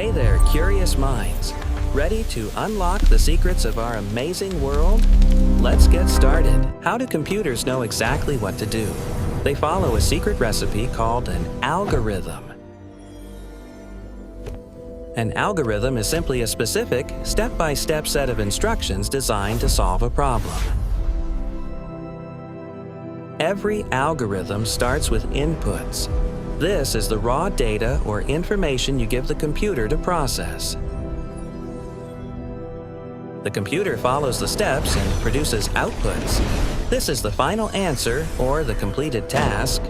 Hey there, curious minds. Ready to unlock the secrets of our amazing world? Let's get started. How do computers know exactly what to do? They follow a secret recipe called an algorithm. An algorithm is simply a specific, step-by-step set of instructions designed to solve a problem. Every algorithm starts with inputs. This is the raw data or information you give the computer to process. The computer follows the steps and produces outputs. This is the final answer or the completed task.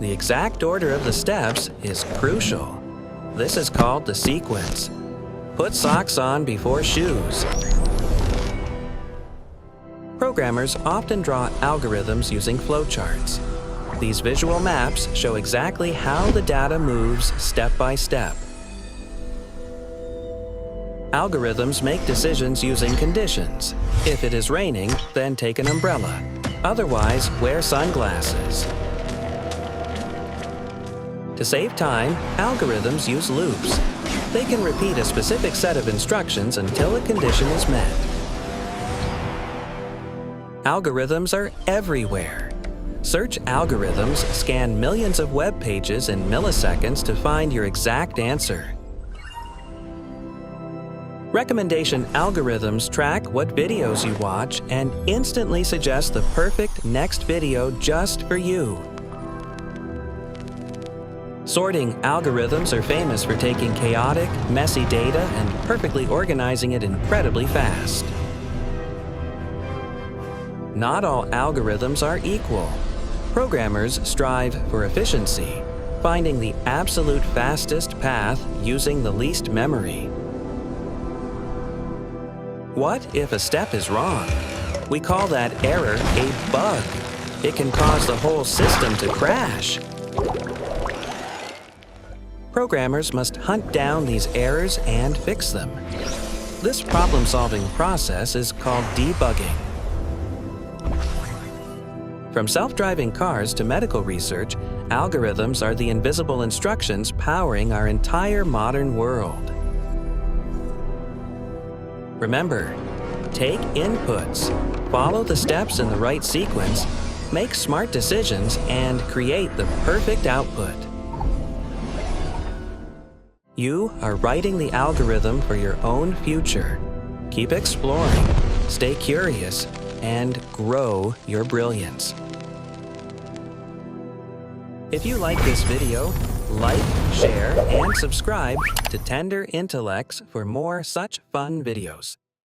The exact order of the steps is crucial. This is called the sequence. Put socks on before shoes. Programmers often draw algorithms using flowcharts. These visual maps show exactly how the data moves step by step. Algorithms make decisions using conditions. If it is raining, then take an umbrella. Otherwise, wear sunglasses. To save time, algorithms use loops. They can repeat a specific set of instructions until a condition is met. Algorithms are everywhere. Search algorithms scan millions of web pages in milliseconds to find your exact answer. Recommendation algorithms track what videos you watch and instantly suggest the perfect next video just for you. Sorting algorithms are famous for taking chaotic, messy data and perfectly organizing it incredibly fast. Not all algorithms are equal. Programmers strive for efficiency, finding the absolute fastest path using the least memory. What if a step is wrong? We call that error a bug. It can cause the whole system to crash. Programmers must hunt down these errors and fix them. This problem-solving process is called debugging. From self-driving cars to medical research, algorithms are the invisible instructions powering our entire modern world. Remember, take inputs, follow the steps in the right sequence, make smart decisions, and create the perfect output. You are writing the algorithm for your own future. Keep exploring, stay curious, and grow your brilliance. If you like this video, like, share, and subscribe to Tender Intellects for more such fun videos.